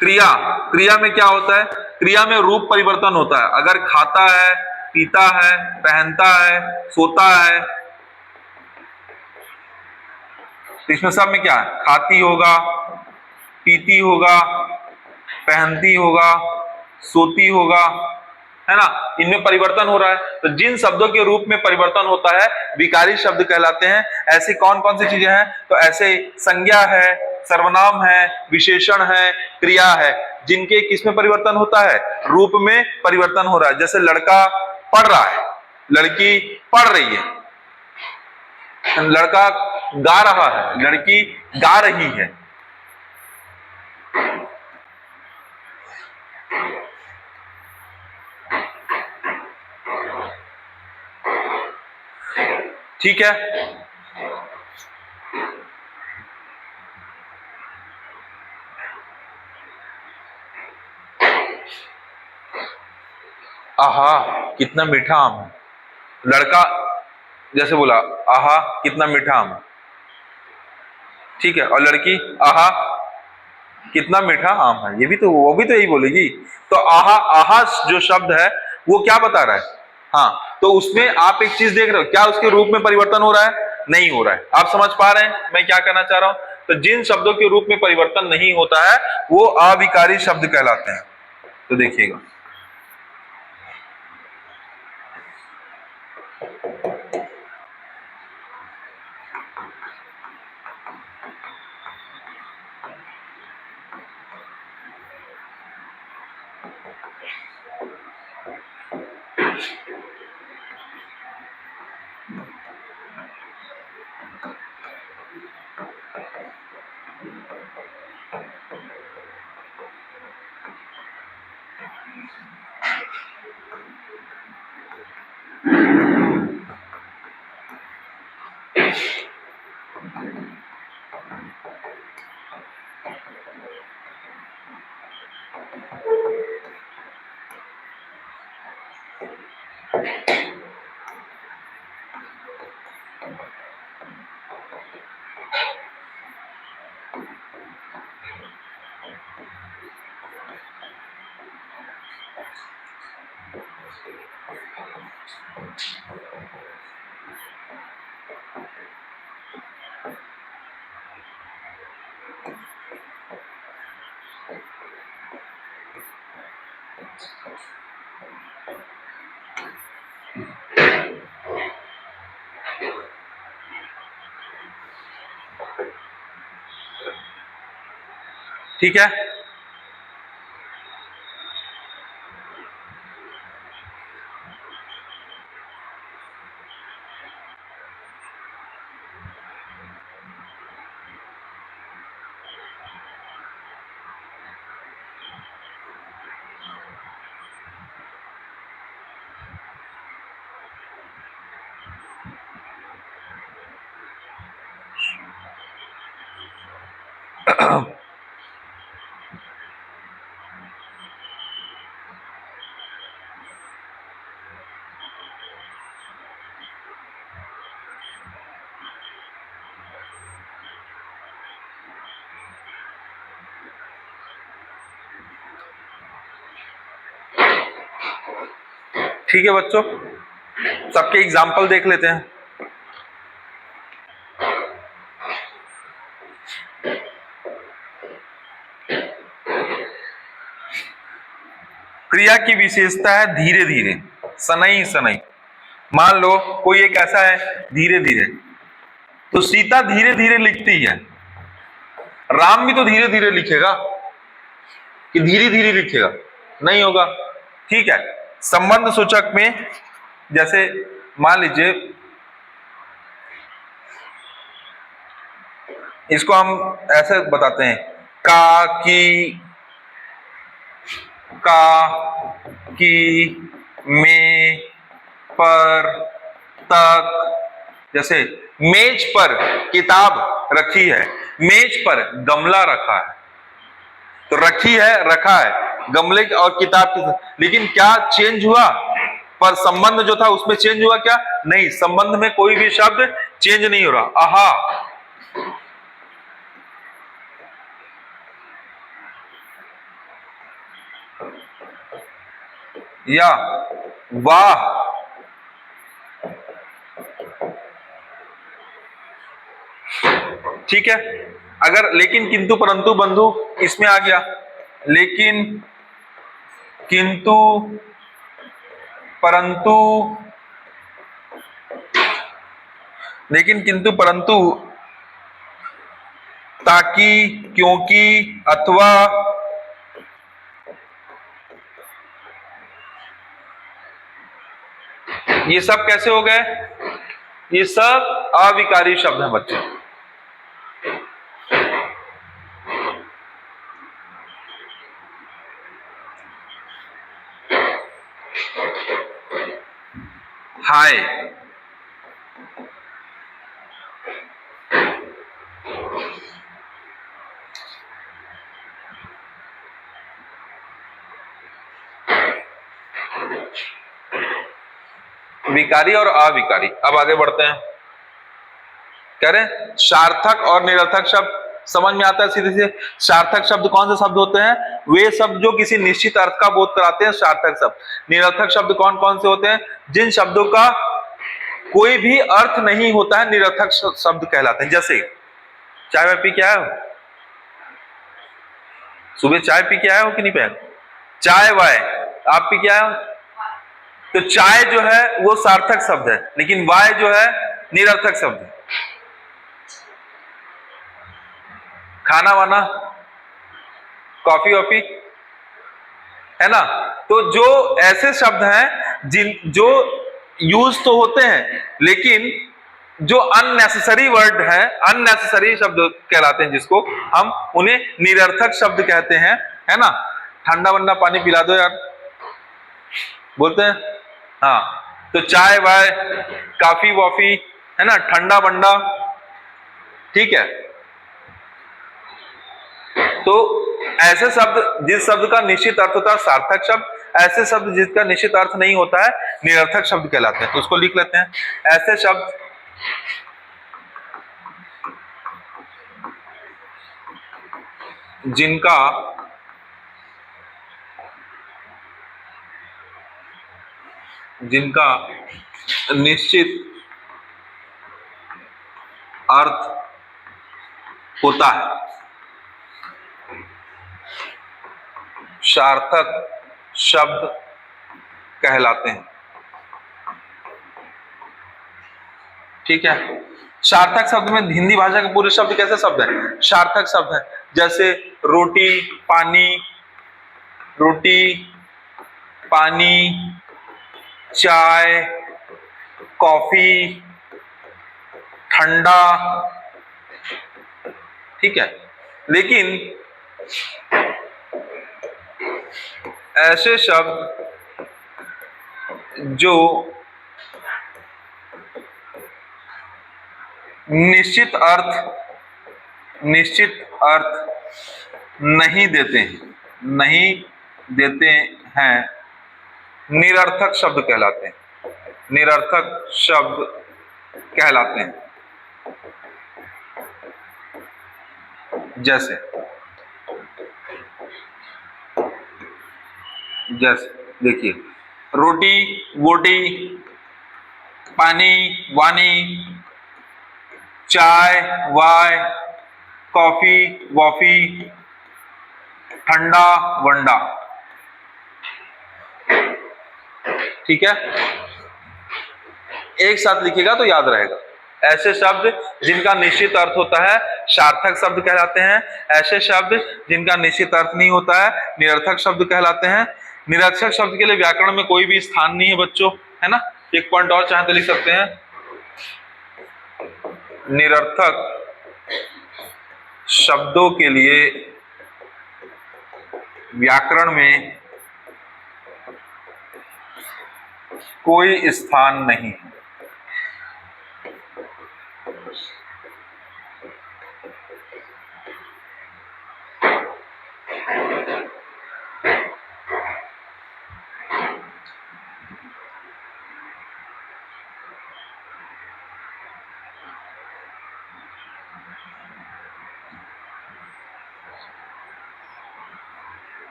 क्रिया, क्रिया में क्या होता है? क्रिया में रूप परिवर्तन होता है। अगर खाता है, पीता है, पहनता है, सोता है, तो इसमें सब में क्या है? खाती होगा, पीती होगा, पहनती होगा, सोती होगा, है ना, इनमें परिवर्तन हो रहा है। तो जिन शब्दों के रूप में परिवर्तन होता है विकारी शब्द कहलाते हैं। ऐसी कौन कौन सी चीजें हैं? तो ऐसे संज्ञा है, सर्वनाम है, विशेषण है, क्रिया है, जिनके किसमें परिवर्तन होता है? रूप में परिवर्तन हो रहा है। जैसे लड़का पढ़ रहा है, लड़की पढ़ रही है, लड़का गा रहा है, लड़की गा रही है। ठीक है। आहा कितना मीठा आम है। लड़का जैसे बोला आहा कितना मीठा आम है, ठीक है, और लड़की आहा कितना मीठा आम है, ये भी तो, वो भी तो यही बोलेगी। तो आहा, आहा जो शब्द है वो क्या बता रहा है? हाँ, तो उसमें आप एक चीज देख रहे हो, क्या उसके रूप में परिवर्तन हो रहा है? नहीं हो रहा है। आप समझ पा रहे हैं मैं क्या कहना चाह रहा हूं? तो जिन शब्दों के रूप में परिवर्तन नहीं होता है वो अविकारी शब्द कहलाते हैं। तो देखिएगा, ठीक है। ठीक है बच्चों, सबके एग्जाम्पल देख लेते हैं। क्रिया की विशेषता है धीरे धीरे, सनई सनई। मान लो कोई एक ऐसा है धीरे धीरे, तो सीता धीरे धीरे लिखती है, राम भी तो धीरे धीरे लिखेगा कि धीरे धीरे लिखेगा? नहीं होगा। ठीक है। संबंध सूचक में जैसे मान लीजिए, इसको हम ऐसे बताते हैं, का, की, में, पर, तक। जैसे मेज पर किताब रखी है, मेज पर गमला रखा है, तो रखी है, रखा है, गमले और किताब की, लेकिन क्या चेंज हुआ? पर संबंध जो था उसमें चेंज हुआ क्या? नहीं, संबंध में कोई भी शब्द चेंज नहीं हो रहा। आहा, या वाह, ठीक है। अगर लेकिन किंतु परंतु बंधु इसमें आ गया, लेकिन किंतु परंतु, लेकिन किंतु परंतु, ताकि, क्योंकि, अथवा, ये सब कैसे हो गए? ये सब अविकारी शब्द हैं बच्चे। हाय, विकारी और अविकारी। अब आगे बढ़ते हैं, कह रहे हैं सार्थक और निरर्थक शब्द समझ में आता है सीधे से। सार्थक शब्द कौन से शब्द होते हैं? वे शब्द जो किसी निश्चित अर्थ का बोध कराते हैं, सार्थक शब्द। निरर्थक शब्द कौन कौन से होते हैं? जिन शब्दों का कोई भी अर्थ नहीं होता है, निरर्थक शब्द कहलाते हैं। जैसे चाय वाय पी के आए हो? सुबह चाय पी के आए हो कि नहीं? पे चाय वाय आप पी के आए हो? तो चाय जो है वो सार्थक शब्द है, लेकिन वाय जो है निरर्थक शब्द है। खाना वाना, कॉफी वॉफी, है ना? तो जो ऐसे शब्द हैं जिन जो यूज तो होते हैं, लेकिन जो अननेसेसरी वर्ड है, अननेसेसरी शब्द कहलाते हैं, जिसको हम उन्हें निरर्थक शब्द कहते हैं, है ना? ठंडा वंडा पानी पिला दो यार, बोलते हैं। हाँ, तो चाय वाय, कॉफी वॉफी, है ना, ठंडा वंडा, ठीक है। तो ऐसे शब्द, जिस शब्द का निश्चित अर्थ होता है सार्थक शब्द, ऐसे शब्द जिसका निश्चित अर्थ नहीं होता है निरर्थक शब्द कहलाते हैं। तो उसको लिख लेते हैं, ऐसे शब्द जिनका जिनका निश्चित अर्थ होता है सार्थक शब्द कहलाते हैं, ठीक है। सार्थक शब्द में हिंदी भाषा के पूरे शब्द कैसे शब्द है? सार्थक शब्द है। जैसे रोटी, पानी, रोटी, पानी, चाय, कॉफी, ठंडा, ठीक है। लेकिन ऐसे शब्द जो निश्चित अर्थ नहीं देते हैं निरर्थक शब्द कहलाते हैं, निरर्थक शब्द कहलाते हैं। जैसे देखिए, रोटी, वोटी, पानी, वानी, चाय, वाय, कॉफी, वॉफी, ठंडा, वंडा, ठीक है। एक साथ लिखिएगा तो याद रहेगा। ऐसे शब्द जिनका निश्चित अर्थ होता है सार्थक शब्द कहलाते हैं। ऐसे शब्द जिनका निश्चित अर्थ नहीं होता है निरर्थक शब्द कहलाते हैं। निरर्थक शब्द के लिए व्याकरण में कोई भी स्थान नहीं है बच्चों, है ना। एक पॉइंट और चाहे तो लिख सकते हैं, निरर्थक शब्दों के लिए व्याकरण में कोई स्थान नहीं है।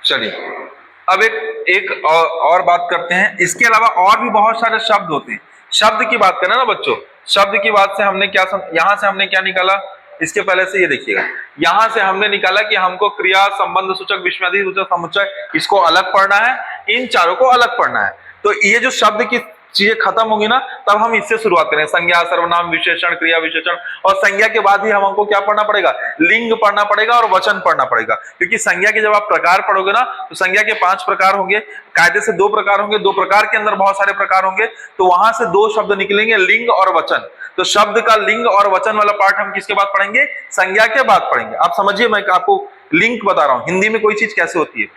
चलिए अब एक और बात करते हैं। इसके अलावा और भी बहुत सारे शब्द होते हैं। शब्द की बात करें ना बच्चों, शब्द की बात से हमने क्या यहां से हमने क्या निकाला, इसके पहले से ये देखिएगा, यहां से हमने निकाला कि हमको क्रिया, संबंध सूचक, विस्मयादि सूचक, समुच्चय, इसको अलग पढ़ना है, इन चारों को अलग पढ़ना है। तो ये जो शब्द की चीजें खत्म होगी ना, तब हम इससे शुरुआत करें, संज्ञा, सर्वनाम, विशेषण, क्रिया विशेषण, और संज्ञा के बाद ही हमको क्या पढ़ना पड़ेगा, लिंग पढ़ना पड़ेगा और वचन पढ़ना पड़ेगा। क्योंकि संज्ञा के जब आप प्रकार पढ़ोगे ना, तो संज्ञा के 5 प्रकार होंगे, कायदे से 2 प्रकार होंगे, 2 प्रकार के अंदर बहुत सारे प्रकार होंगे, तो वहां से 2 शब्द निकलेंगे, लिंग और वचन। तो शब्द का लिंग और वचन वाला पार्ट हम किसके बाद पढ़ेंगे, संज्ञा के बाद पढ़ेंगे। आप समझिए, मैं आपको लिंक बता रहा हूं, हिंदी में कोई चीज कैसे होती है।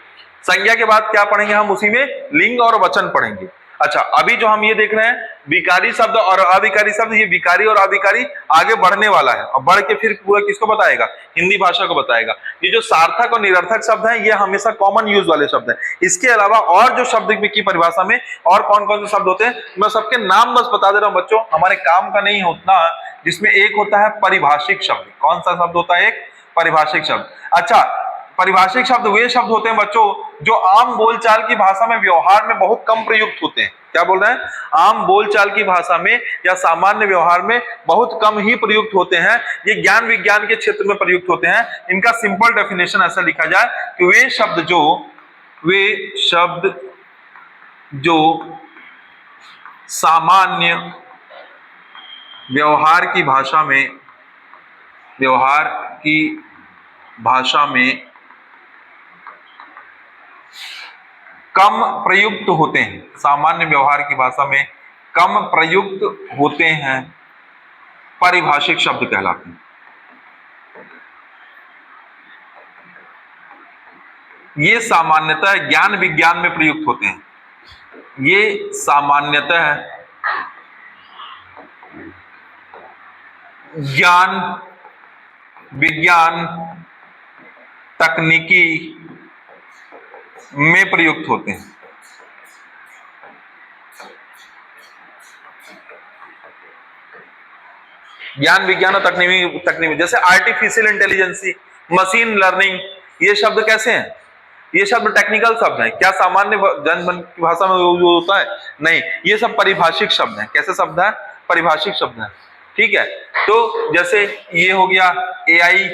संज्ञा के बाद क्या पढ़ेंगे हम, उसी में लिंग और वचन पढ़ेंगे। अच्छा, अभी जो हम ये देख रहे हैं विकारी शब्द और अविकारी शब्द, ये विकारी और अविकारी आगे बढ़ने वाला है, और बढ़ के फिर पूरा किसको बताएगा, हिंदी भाषा को बताएगा। ये जो सार्थक और निरर्थक शब्द हैं, ये हमेशा कॉमन यूज वाले शब्द हैं। इसके अलावा और जो शब्द की परिभाषा में और कौन कौन से शब्द होते हैं, मैं सबके नाम बस बता दे रहा हूं बच्चों, हमारे काम का नहीं होता। जिसमें एक होता है परिभाषिक शब्द। कौन सा शब्द होता है, एक परिभाषिक शब्द। अच्छा, परिभाषिक शब्द वे शब्द होते हैं बच्चों जो आम बोलचाल की भाषा में, व्यवहार में बहुत कम प्रयुक्त होते हैं। क्या बोल रहे हैं, आम बोलचाल की भाषा में या सामान्य व्यवहार में बहुत कम ही प्रयुक्त होते हैं। ये ज्ञान विज्ञान के क्षेत्र में प्रयुक्त होते हैं। इनका सिंपल डेफिनेशन ऐसा लिखा जाए कि वे शब्द जो सामान्य व्यवहार की भाषा में कम प्रयुक्त होते हैं, सामान्य व्यवहार की भाषा में कम प्रयुक्त होते हैं, परिभाषिक शब्द कहलाते हैं। ये सामान्यतः ज्ञान विज्ञान में प्रयुक्त होते हैं। ये सामान्यतः ज्ञान विज्ञान तकनीकी में प्रयुक्त होते हैं। ज्ञान विज्ञान और तकनीकी जैसे आर्टिफिशियल इंटेलिजेंसी, मशीन लर्निंग, ये शब्द कैसे हैं, ये शब्द टेक्निकल शब्द हैं। क्या सामान्य जन की भाषा में यूज होता है, नहीं, ये सब परिभाषिक शब्द हैं। कैसे शब्द है, परिभाषिक शब्द हैं। ठीक है, तो जैसे ये हो गया AI,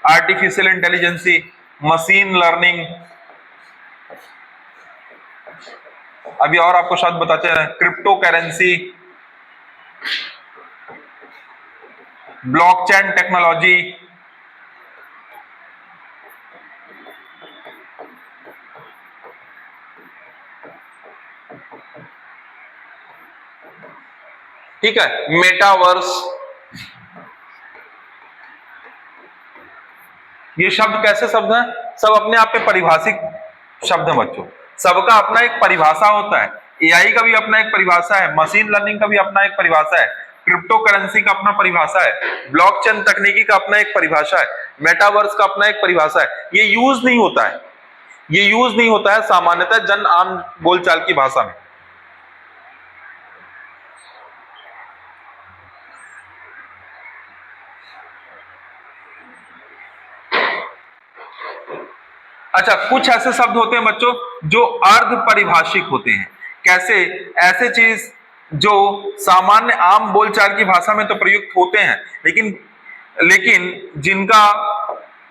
artificial intelligence, machine learning. अभी और आपको शब्द बताते हैं, क्रिप्टो करेंसी, ब्लॉकचेन टेक्नोलॉजी, ठीक है, मेटावर्स। ये शब्द कैसे शब्द हैं, सब अपने आप में परिभाषिक शब्द हैं बच्चों। सबका अपना एक परिभाषा होता है। एआई का भी अपना एक परिभाषा है, मशीन लर्निंग का भी अपना एक परिभाषा है, क्रिप्टो करेंसी का अपना परिभाषा है, ब्लॉकचेन तकनीकी का अपना एक परिभाषा है, मेटावर्स का अपना एक परिभाषा है। ये यूज नहीं होता है, ये यूज नहीं होता है सामान्यतः जन आम बोलचाल की भाषा में। अच्छा, कुछ ऐसे शब्द होते हैं बच्चों जो अर्ध परिभाषिक होते हैं। कैसे, ऐसे चीज जो सामान्य आम बोलचाल की भाषा में तो प्रयुक्त होते हैं, लेकिन जिनका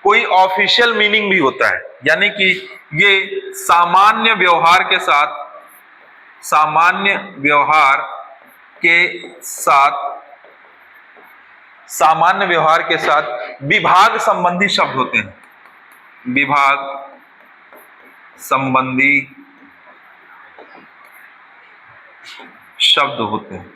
कोई ऑफिशियल मीनिंग भी होता है। यानी कि ये सामान्य व्यवहार के साथ विभाग संबंधी शब्द होते हैं। विभाग संबंधी शब्द होते हैं।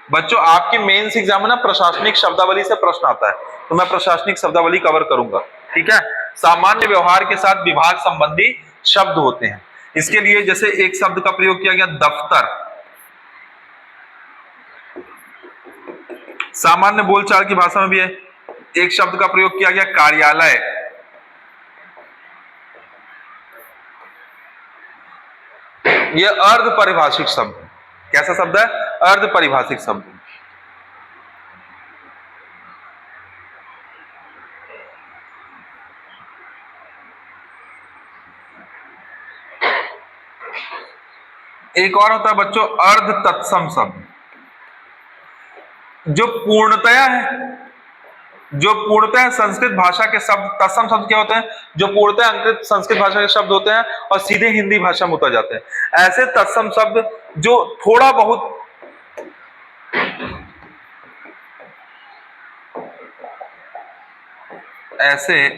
बच्चों, आपके मेंस एग्जाम में ना प्रशासनिक शब्दावली से प्रश्न आता है, तो मैं प्रशासनिक शब्दावली कवर करूंगा। ठीक है, सामान्य व्यवहार के साथ विभाग संबंधी शब्द होते हैं। इसके लिए जैसे एक शब्द का प्रयोग किया गया, दफ्तर। सामान्य बोलचाल की भाषा में भी है। एक शब्द का प्रयोग किया गया, कार्यालय। यह अर्ध परिभाषिक शब्द है। कैसा शब्द है, अर्ध परिभाषिक शब्द। एक और होता है बच्चों अर्ध तत्सम शब्द, जो पूर्णतया है, जो पूर्णतः संस्कृत भाषा के शब्द। तत्सम शब्द क्या होते हैं? जो पूर्णतः अंकित संस्कृत भाषा के शब्द होते हैं और सीधे हिंदी भाषा में उतर जाते हैं। ऐसे तत्सम शब्द जो थोड़ा बहुत ऐसे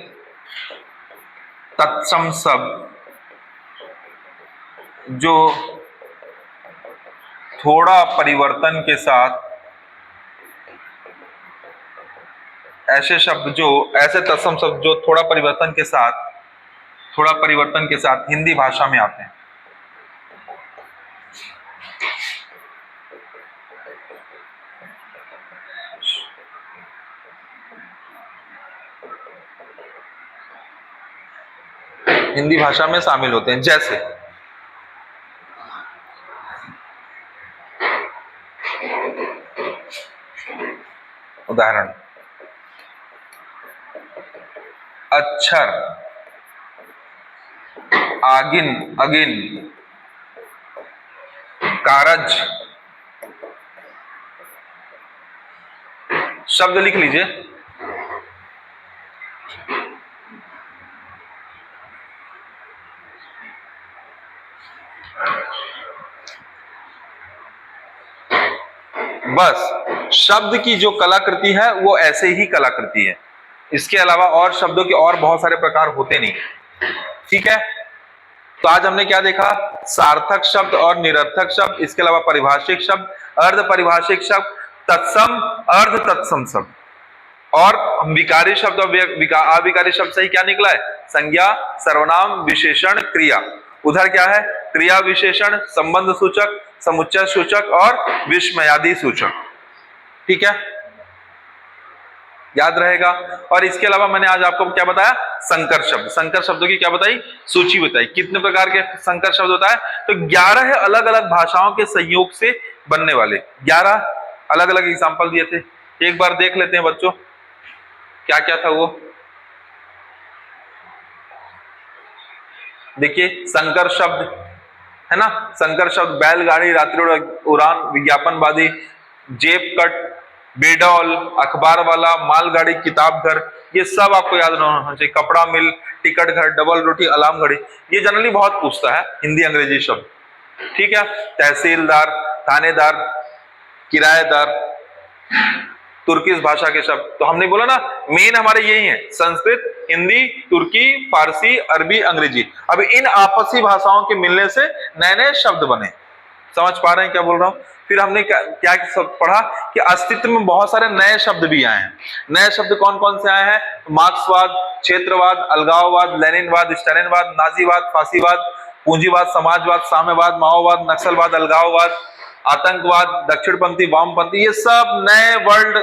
तत्सम शब्द जो थोड़ा परिवर्तन के साथ, ऐसे शब्द जो ऐसे तत्सम शब्द जो थोड़ा परिवर्तन के साथ हिंदी भाषा में आते हैं। हिंदी भाषा में शामिल होते हैं। जैसे उदाहरण, अक्षर, आगिन, अगिन, कारज। शब्द लिख लीजिए। बस शब्द की जो कलाकृति है वो ऐसे ही कलाकृति है, इसके अलावा और शब्दों के और बहुत सारे प्रकार होते नहीं। ठीक है, तो आज हमने क्या देखा? सार्थक शब्द और निरर्थक शब्द, इसके अलावा परिभाषिक शब्द, अर्ध परिभाषिक शब्द, तत्सम, अर्ध तत्सम शब्द, और विकारी शब्द और अविकारी शब्द से ही क्या निकला है? संज्ञा, सर्वनाम, विशेषण, क्रिया। उधर क्या है? क्रिया विशेषण, संबंध सूचक, समुच्चय सूचक और विस्मयादि सूचक। ठीक है, याद रहेगा। और इसके अलावा मैंने आज आपको क्या बताया? संकर शब्द। संकर शब्दों की क्या बताई? सूची बताई। कितने प्रकार के संकर शब्द होता है? तो 11 अलग अलग भाषाओं के संयोग से बनने वाले 11 अलग अलग एग्जाम्पल दिए थे। एक बार देख लेते हैं बच्चों, क्या क्या था वो। देखिए, संकर शब्द है ना, संकर शब्द बैलगाड़ी, रात्रि उड़ान, विज्ञापनवादी, जेब कट, बेडॉल, अखबार वाला, मालगाड़ी, किताब घर, ये सब आपको याद होना चाहिए। कपड़ा मिल, टिकट घर, डबल रोटी, अलार्म घड़ी, ये जनरली बहुत पूछता है हिंदी अंग्रेजी शब्द। ठीक है, तहसीलदार, थानेदार, किराएदार, तुर्किश भाषा के शब्द। तो हमने बोला ना, मेन हमारे यही है, संस्कृत, हिंदी, तुर्की, फारसी, अरबी, अंग्रेजी। अब इन आपसी भाषाओं के मिलने से नए नए शब्द बने। समझ पा रहे हैं क्या बोल रहा हूं? फिर हमने क्या पढ़ा कि अस्तित्व में बहुत सारे नए शब्द भी आए हैं। नए शब्द कौन कौन से आए हैं? मार्क्सवाद, क्षेत्रवाद, अलगाववाद, लेनिनवाद, स्टालिनवाद, नाजीवाद, फांसीवाद, पूंजीवाद, समाजवाद, साम्यवाद, माओवाद, नक्सलवाद, अलगाववाद, आतंकवाद, दक्षिणपंथी, वामपंथी, ये सब नए वर्ल्ड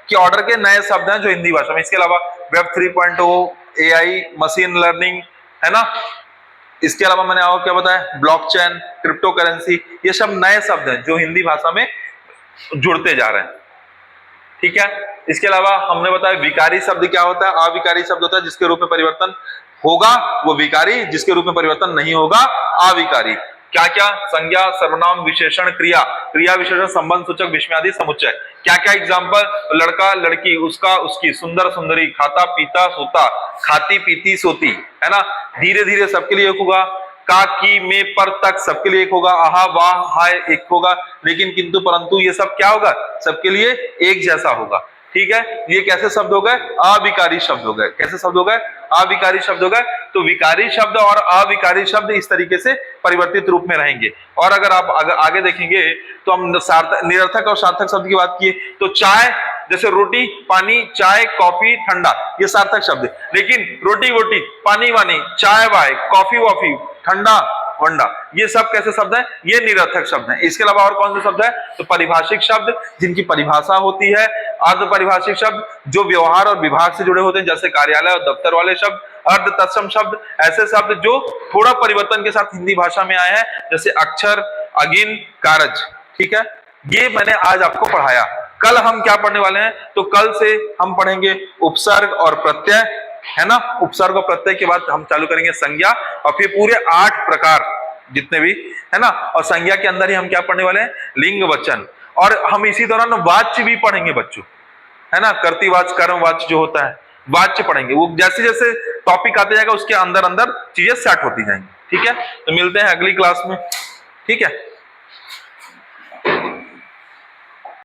के ऑर्डर के नए शब्द हैं जो हिंदी भाषा में। इसके अलावा वेब 3.0, एआई, मशीन लर्निंग, है ना। इसके अलावा मैंने आपको क्या बताया? ब्लॉकचेन, क्रिप्टो करेंसी, ये सब नए शब्द हैं जो हिंदी भाषा में जुड़ते जा रहे हैं। ठीक है, इसके अलावा हमने बताया विकारी शब्द क्या होता है, अविकारी शब्द होता है जिसके रूप में परिवर्तन होगा वो विकारी, जिसके रूप में परिवर्तन नहीं होगा अविकारी। क्या क्या? संज्ञा, सर्वनाम, विशेषण, क्रिया, क्रिया विशेषण, संबंध सूचक, विस्मयादि, समुच्चय। क्या क्या एग्जांपल? लड़का, लड़की, उसका, उसकी, सुंदर, सुंदरी, खाता, पीता, सोता, खाती, पीती, सोती, है ना। धीरे धीरे सबके लिए एक होगा, का, की, में, पर, तक सबके लिए एक होगा, आहा, वाह, हाय एक होगा, लेकिन, किंतु, परंतु, ये सब क्या होगा? सबके लिए एक जैसा होगा। ठीक है, ये कैसे शब्द हो गए? अविकारी शब्द हो गए। कैसे शब्द हो गए? अविकारी शब्द हो गए। तो विकारी शब्द और अविकारी शब्द इस तरीके से परिवर्तित रूप में रहेंगे। और अगर आप आगे देखेंगे तो हम निरर्थक और सार्थक शब्द की बात किए तो चाय, जैसे रोटी, पानी, चाय, कॉफी, ठंडा, ये सार्थक शब्द है। लेकिन रोटी वोटी, पानी वानी, चाय वाय, कॉफी वॉफी, ठंडा वंडा, ये सब कैसे शब्द हैं? ये निरर्थक शब्द हैं। इसके अलावा और कौन से शब्द है? तो परिभाषिक शब्द जिनकी परिभाषा होती है, अर्ध परिभाषिक शब्द जो व्यवहार और विभाग से जुड़े होते हैं जैसे कार्यालय और दफ्तर वाले शब्द, अर्ध तत्सम शब्द ऐसे शब्द जो थोड़ा परिवर्तन के साथ हिंदी भाषा में आए हैं जैसे अक्षर, अगिन, कारज। ठीक है, ये मैंने आज आपको पढ़ाया। कल हम क्या पढ़ने वाले हैं? तो कल से हम पढ़ेंगे उपसर्ग और प्रत्यय, है ना। उपसर्ग और प्रत्यय के बाद हम चालू करेंगे संज्ञा, और फिर पूरे 8 प्रकार जितने भी है ना। और संज्ञा के अंदर ही हम क्या पढ़ने वाले हैं, लिंग वचन। और हम इसी दौरान वाच्य भी पढ़ेंगे बच्चों, है ना, कर्तृवाच्य कर्मवाच्य जो होता है वाच्य पढ़ेंगे। वो जैसे जैसे टॉपिक आते जाएगा उसके अंदर अंदर चीजें सेट होती जाएंगी। ठीक है, तो मिलते हैं अगली क्लास में। ठीक है।